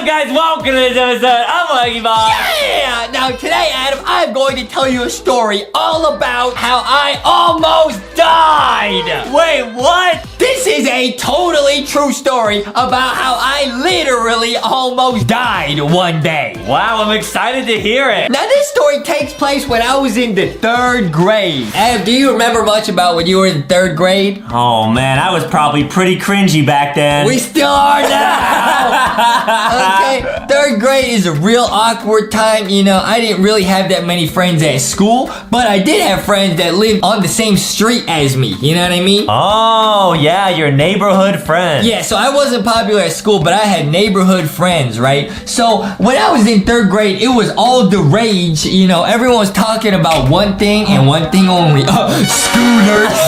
guys? Welcome to this episode of LankyBox. Yeah! Now today, Adam, I'm going to tell you a story all about how I almost died. Wait, what? This is a totally true story about how I literally almost died one day. Wow, I'm excited to hear it. Now this story takes place when I was in the 3rd grade. Adam, do you remember much about when you were in 3rd grade? Oh man, I was probably pretty cringy back then. We still are now. Okay, 3rd grade is a real awkward time. You know, I didn't really have that many friends at school, but I did have friends that lived on the same street as me. You know what I mean? Oh, yeah, your neighborhood friend. Yeah, so I wasn't popular at school, but I had neighborhood friends, right? So when I was in 3rd grade, it was all the rage. You know, everyone was talking about one thing and one thing only. Scooters.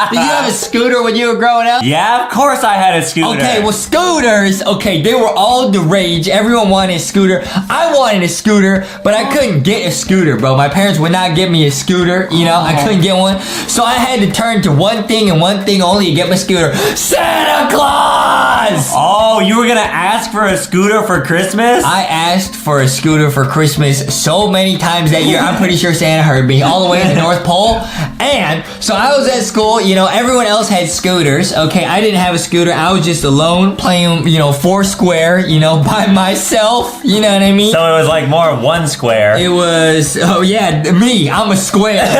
Did you have a scooter when you were growing up? Yeah, of course I had a scooter. Okay, well, scooters, okay, they were all the rage. Everyone wanted a scooter. I wanted a scooter, but I couldn't get a scooter, bro. My parents would not give me a scooter, you know? I couldn't get one. So I had to turn to one thing and one thing only to get my scooter. Santa Claus! Oh, you were gonna ask for a scooter for Christmas? I asked for a scooter for Christmas so many times that year. I'm pretty sure Santa heard me all the way to the North Pole. And so I was at school, you know, everyone else had scooters. Okay, I didn't have a scooter. I was just alone playing, you know, Foursquare, you know, by myself. You know what I mean? So it was like more one square. It was, oh yeah, me. I'm a square. Okay?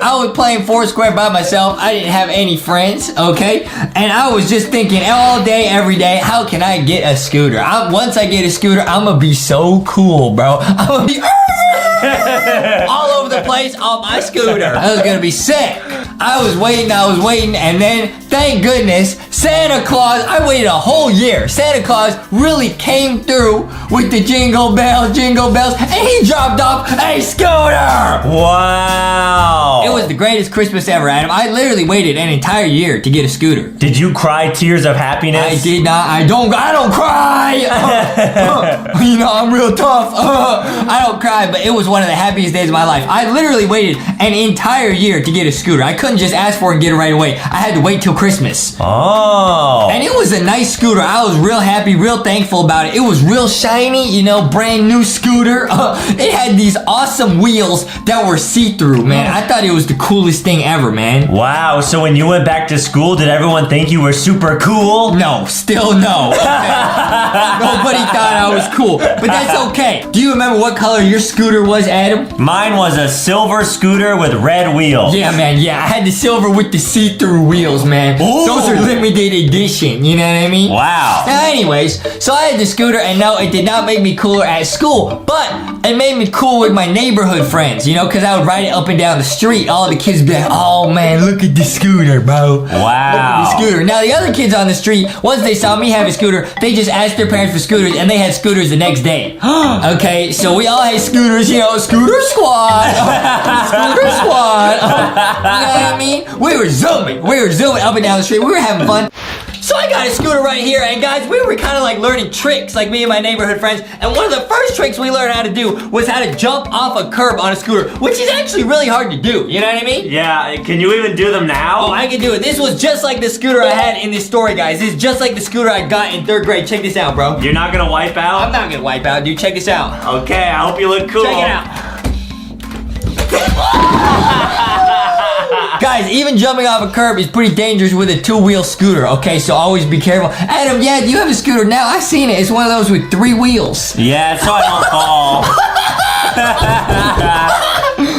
I was playing Foursquare by myself. I didn't have any friends, okay? And I was just thinking all day, every day, how can I get a scooter? Once I get a scooter, I'm gonna be so cool, bro. I'm gonna be all over the place on my scooter. I was gonna be sick. I was waiting, and then, thank goodness, Santa Claus, I waited a whole year. Santa Claus really came through with the jingle bells, and he dropped off a scooter! Wow. It was the greatest Christmas ever, Adam. I literally waited an entire year to get a scooter. Did you cry tears of happiness? I did not. I don't cry! You know, I'm real tough. I don't cry, but it was one of the happiest days of my life. I literally waited an entire year to get a scooter. I couldn't just ask for it and get it right away. I had to wait till Christmas. Oh. And it was a nice scooter. I was real happy, real thankful about it. It was real shiny, you know, brand new scooter. It had these awesome wheels that were see-through, man. I thought it was the coolest thing ever, man. Wow, so when you went back to school, did everyone think you were super cool? No, still no. Okay. Nobody thought I was cool, but that's okay. Do you remember what color your scooter was, Adam? Mine was a silver scooter with red wheels. Yeah, man, yeah. I had the silver with the see-through wheels, man. Ooh. Those are limited edition, you know what I mean? Wow. Now, anyways, so I had the scooter, and no, it did not make me cooler at school, but it made me cool with my neighborhood friends, you know, because I would ride it up and down the street. All the kids would be like, oh, man, look at the scooter, bro. Wow. Look at the scooter. Now, the other kids on the street, once they saw me have a scooter, they just asked their parents for scooters, and they had scooters the next day. Okay, so we all had scooters, you know, scooter squad. Scooter squad. You know what I mean? We were zooming up and down the street. We were having fun. So I got a scooter right here, and guys, we were kind of like learning tricks, like me and my neighborhood friends, and one of the first tricks we learned how to do was how to jump off a curb on a scooter, which is actually really hard to do, you know what I mean? Yeah, can you even do them now? Oh, I can do it. This was just like the scooter I had in this story, guys. This is just like the scooter I got in 3rd grade. Check this out, bro. You're not gonna wipe out? I'm not gonna wipe out, dude. Check this out. Okay, I hope you look cool. Check it out. Guys, even jumping off a curb is pretty dangerous with a 2-wheel scooter, okay? So always be careful. Adam, yeah, you have a scooter now. I've seen it. It's one of those with 3 wheels. Yeah, so I don't fall.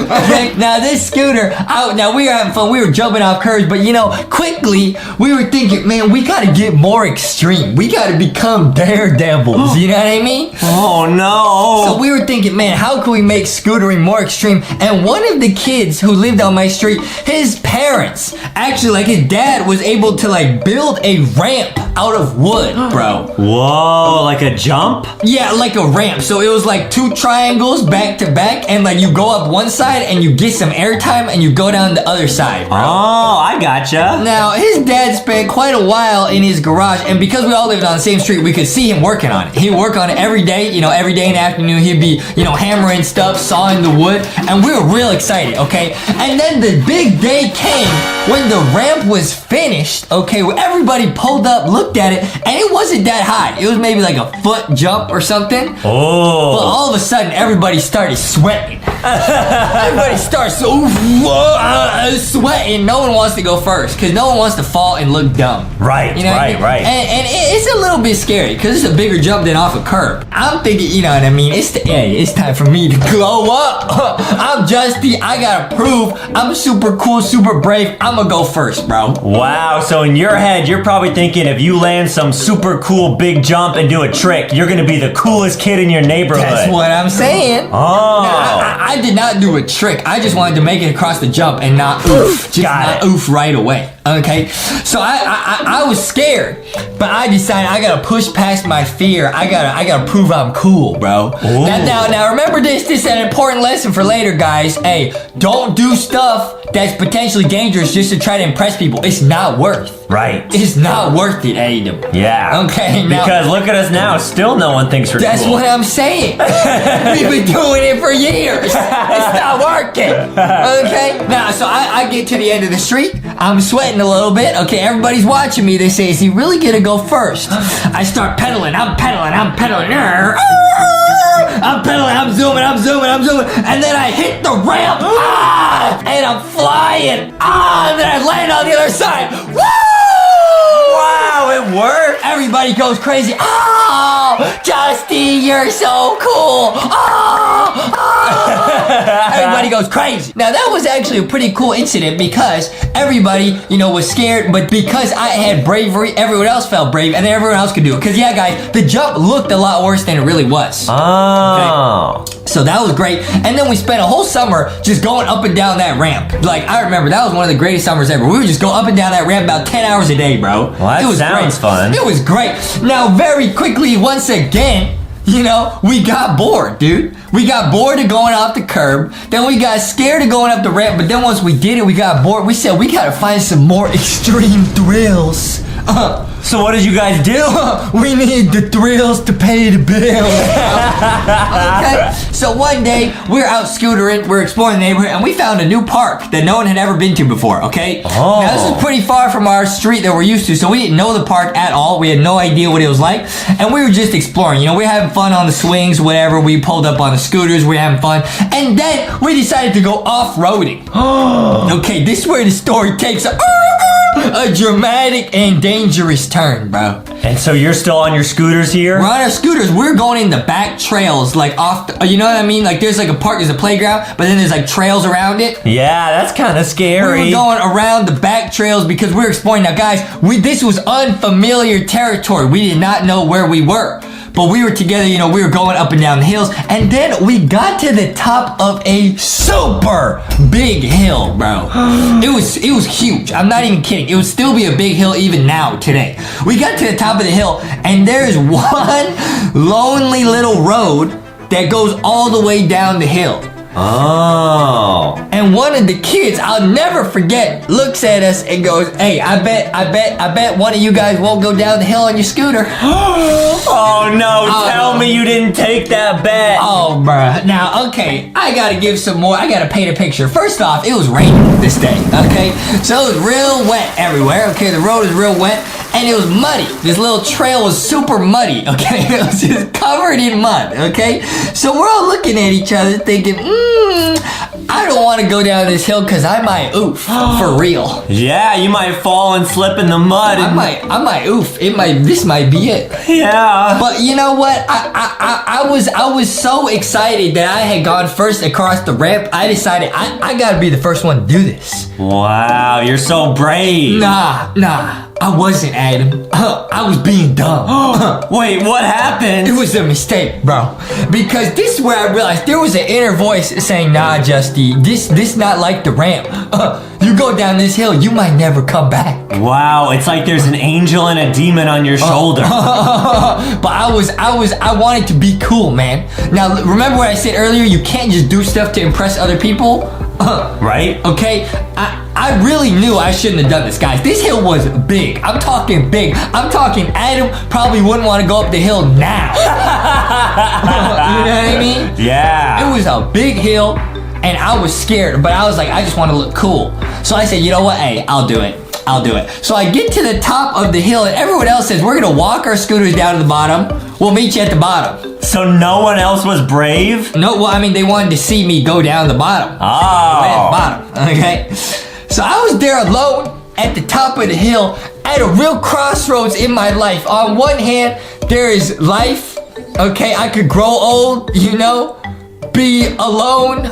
Okay, now this scooter, now we were having fun, we were jumping off curbs, but you know, quickly, we were thinking, man, we gotta get more extreme. We gotta become daredevils, you know what I mean? Oh no. So we were thinking, man, how can we make scootering more extreme? And one of the kids who lived on my street, his parents, actually, like his dad was able to like build a ramp out of wood, bro. Whoa, like a jump? Yeah, like a ramp. So it was like 2 triangles back to back, and like you go up one one side and you get some airtime and you go down the other side, bro. Oh, I gotcha. Now, his dad spent quite a while in his garage, and because we all lived on the same street, we could see him working on it. He'd work on it every day, every day in the afternoon, he'd be, hammering stuff, sawing the wood, and we were real excited, okay? And then the big day came when the ramp was finished, okay, where everybody pulled up, looked at it, and it wasn't that high. It was maybe like a foot jump or something. Oh. But all of a sudden, everybody started sweating. Everybody starts sweating. No one wants to go first because no one wants to fall and look dumb. Right, right. And it's a little bit scary because it's a bigger jump than off a curb. I'm thinking, you know what I mean? It's time for me to glow up. I'm Justy. I gotta prove I'm super cool, super brave. I'm gonna go first, bro. Wow, so in your head, you're probably thinking if you land some super cool big jump and do a trick, you're gonna be the coolest kid in your neighborhood. That's what I'm saying. Oh. Now, I did not do a trick. I just wanted to make it across the jump and not oof. Just not oof right away. Okay, so I was scared, but I decided I gotta push past my fear. I gotta prove I'm cool, bro. Now remember this is an important lesson for later, guys. Hey, don't do stuff that's potentially dangerous just to try to impress people. It's not worth. Right. It's not worth it, Adam. Yeah. Okay, now, because look at us now. Still no one thinks we're that's cool. what I'm saying. We've been doing it for years. It's not working. Okay? Now, so I get to the end of the street. I'm sweating a little bit. Okay, everybody's watching me. They say, is he really gonna go first? I start pedaling. I'm pedaling. I'm pedaling, I'm zooming, and then I hit the ramp, and I'm flying, and then I land on the other side. Woo! Wow, it worked. Everybody goes crazy. Oh, Justy, you're so cool. Everybody goes crazy. Now, that was actually a pretty cool incident because everybody, was scared, but because I had bravery, everyone else felt brave, and then everyone else could do it. Because, yeah, guys, the jump looked a lot worse than it really was. Oh. Okay? So that was great. And then we spent a whole summer just going up and down that ramp. Like, I remember, that was one of the greatest summers ever. We would just go up and down that ramp about 10 hours a day, bro. Well, that sounds fun. It was great. Now, very quickly, once again, we got bored, dude. We got bored of going off the curb. Then we got scared of going up the ramp. But then once we did it, we got bored. We said, we gotta find some more extreme thrills. So what did you guys do? We need the thrills to pay the bills. Okay. So one day, we're out scootering, we're exploring the neighborhood, and we found a new park that no one had ever been to before, okay? Oh. Now, this is pretty far from our street that we're used to, so we didn't know the park at all. We had no idea what it was like, and we were just exploring. We were having fun on the swings, whatever. We pulled up on the scooters, we were having fun, and then we decided to go off-roading. Okay, this is where the story takes a dramatic and dangerous turn, bro. And so you're still on your scooters here? We're on our scooters. We're going in the back trails, like off the, you know what I mean? Like there's like a park, there's a playground, but then there's like trails around it. Yeah, that's kind of scary. We were going around the back trails because we were exploring. Now, guys, this was unfamiliar territory. We did not know where we were. But we were together, we were going up and down the hills. And then we got to the top of a super big hill, bro. It was huge. I'm not even kidding. It would still be a big hill even now, today. We got to the top of the hill, and there's one lonely little road that goes all the way down the hill. Oh. And one of the kids, I'll never forget, looks at us and goes, hey, I bet one of you guys won't go down the hill on your scooter. Oh no, tell me you didn't take that bet. Oh, bruh. Now, okay, I gotta give some more. I gotta paint a picture. First off, it was raining this day, okay? So it was real wet everywhere, okay? The road is real wet, and it was muddy. This little trail was super muddy, okay? It was just covered in mud, okay? So we're all looking at each other thinking, I don't want to go down this hill because I might oof, for real. Yeah, you might fall and slip in the mud. I might oof. This might be it. Yeah. But you know what? I was so excited that I had gone first across the ramp. I decided I gotta be the first one to do this. Wow, you're so brave. Nah. I wasn't, Adam. I was being dumb. Wait, what happened? It was a mistake, bro. Because this is where I realized there was an inner voice saying, nah, Justy, this not like the ramp. You go down this hill, you might never come back. Wow, it's like there's an angel and a demon on your shoulder. But I wanted to be cool, man. Now, remember what I said earlier? You can't just do stuff to impress other people. Right? Okay, I really knew I shouldn't have done this, guys. This hill was big. I'm talking big. I'm talking Adam probably wouldn't want to go up the hill now. You know what I mean? Yeah. It was a big hill, and I was scared, but I was like, I just want to look cool. So I said, you know what? Hey, I'll do it. So I get to the top of the hill, and everyone else says, we're going to walk our scooters down to the bottom. We'll meet you at the bottom. So no one else was brave? No, well, I mean, they wanted to see me go down the bottom. Oh. Right at the bottom, okay? So I was there alone at the top of the hill at a real crossroads in my life. On one hand, there is life, okay? I could grow old, you know? Be alone,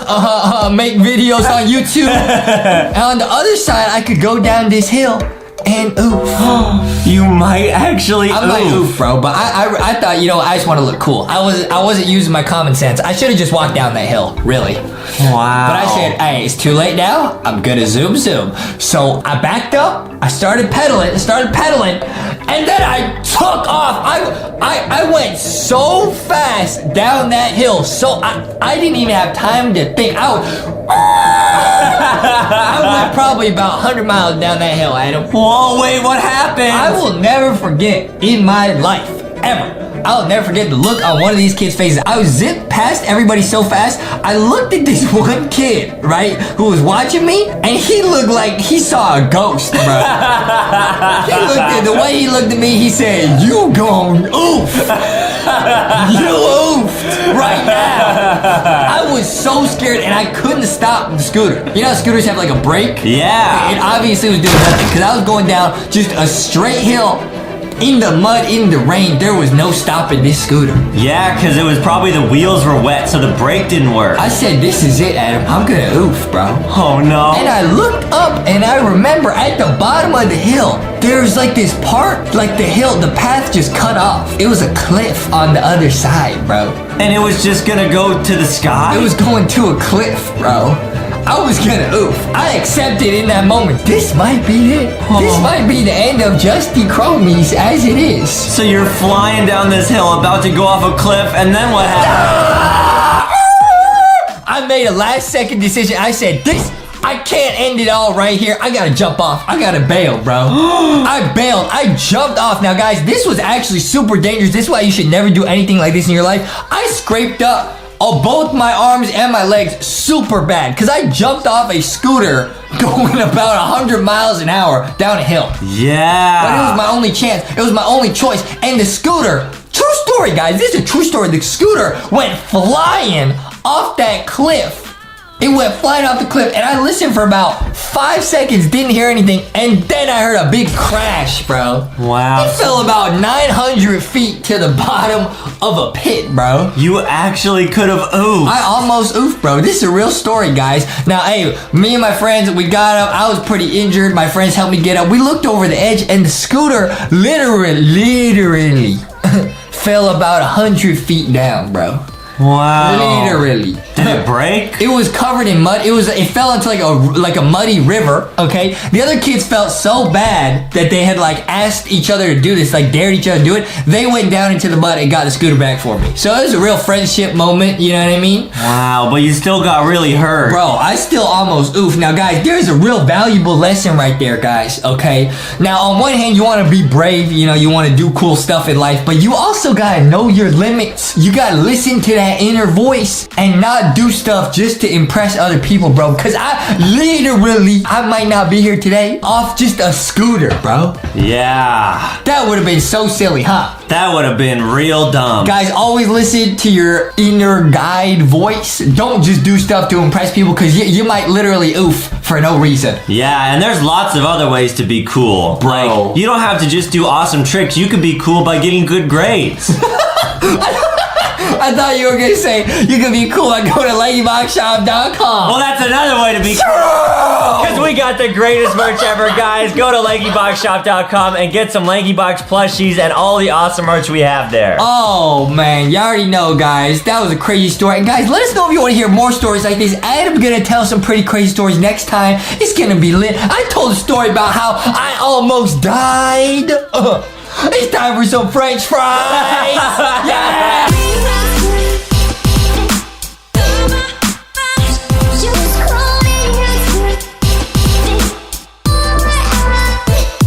make videos on YouTube. And on the other side, I could go down this hill and oof. You might actually I might oof, bro, but I thought, you know, I just want to look cool. I wasn't using my common sense. I should have just walked down that hill, really. Wow. But I said, hey, it's too late now. I'm gonna zoom. So I backed up, I started pedaling, and then I took off. I went so fast down that hill, so I didn't even have time to think. I went probably about 100 miles down that hill, Adam. Whoa, wait, what happened? I will never forget in my life, ever. I'll never forget the look on one of these kids' faces. I was zipped past everybody so fast, I looked at this one kid, right, who was watching me, and he looked like he saw a ghost, bro. The way he looked at me, he said, you gon' oof. You oofed right now. I was so scared, and I couldn't stop the scooter. You know how scooters have like a brake? Yeah. It obviously was doing nothing, because I was going down just a straight hill, in the mud, in the rain. There was no stopping this scooter. Yeah, because it was probably the wheels were wet, so the brake didn't work. I said, this is it, Adam. I'm gonna oof, bro. Oh, no. And I looked up, and I remember at the bottom of the hill, there's like this part, like the hill, the path just cut off. It was a cliff on the other side, bro. And it was just gonna go to the sky? It was going to a cliff, bro. I was gonna oof. I accepted in that moment, this might be it. This might be the end of Justy Chromies as it is. So you're flying down this hill, about to go off a cliff, and then what happened? I made a last second decision. I said, I can't end it all right here. I gotta jump off. I gotta bail, bro. I bailed. I jumped off. Now, guys, this was actually super dangerous. This is why you should never do anything like this in your life. I scraped up both my arms and my legs super bad because I jumped off a scooter going about 100 miles an hour down a hill. Yeah. But it was my only chance. It was my only choice. And the scooter, true story, guys. This is a true story. The scooter went flying off that cliff. It went flying off the cliff, and I listened for about 5 seconds, didn't hear anything, and then I heard a big crash, bro. Wow. It fell about 900 feet to the bottom of a pit, bro. You actually could have oofed. I almost oofed, bro. This is a real story, guys. Now, hey, me and my friends, we got up. I was pretty injured. My friends helped me get up. We looked over the edge, and the scooter literally fell about 100 feet down, bro. Wow. Literally. Did it break? It was covered in mud. It fell into like a muddy river, okay? The other kids felt so bad that they had like asked each other to do this, like dared each other to do it. They went down into the mud and got the scooter back for me. So it was a real friendship moment, you know what I mean? Wow, but you still got really hurt. Bro, I still almost oof. Now, guys, there's a real valuable lesson right there, guys, okay? Now, on one hand, you want to be brave, you know, you want to do cool stuff in life, but you also got to know your limits. You got to listen to that inner voice and not do stuff just to impress other people, bro. Because I might not be here today off just a scooter, bro. Yeah. That would have been so silly, huh? That would have been real dumb. Guys, always listen to your inner guide voice. Don't just do stuff to impress people because you might literally oof for no reason. Yeah, and there's lots of other ways to be cool. Bro. Like, you don't have to just do awesome tricks. You can be cool by getting good grades. I thought you were gonna say you can be cool and go to LankyBoxShop.com. Well, that's another way to be cool. Because we got the greatest merch ever, guys. Go to LankyBoxShop.com and get some LankyBox plushies and all the awesome merch we have there. Oh, man. You already know, guys. That was a crazy story. And, guys, let us know if you want to hear more stories like this. I'm going to tell some pretty crazy stories next time. It's going to be lit. I told a story about how I almost died. It's time for some French fries.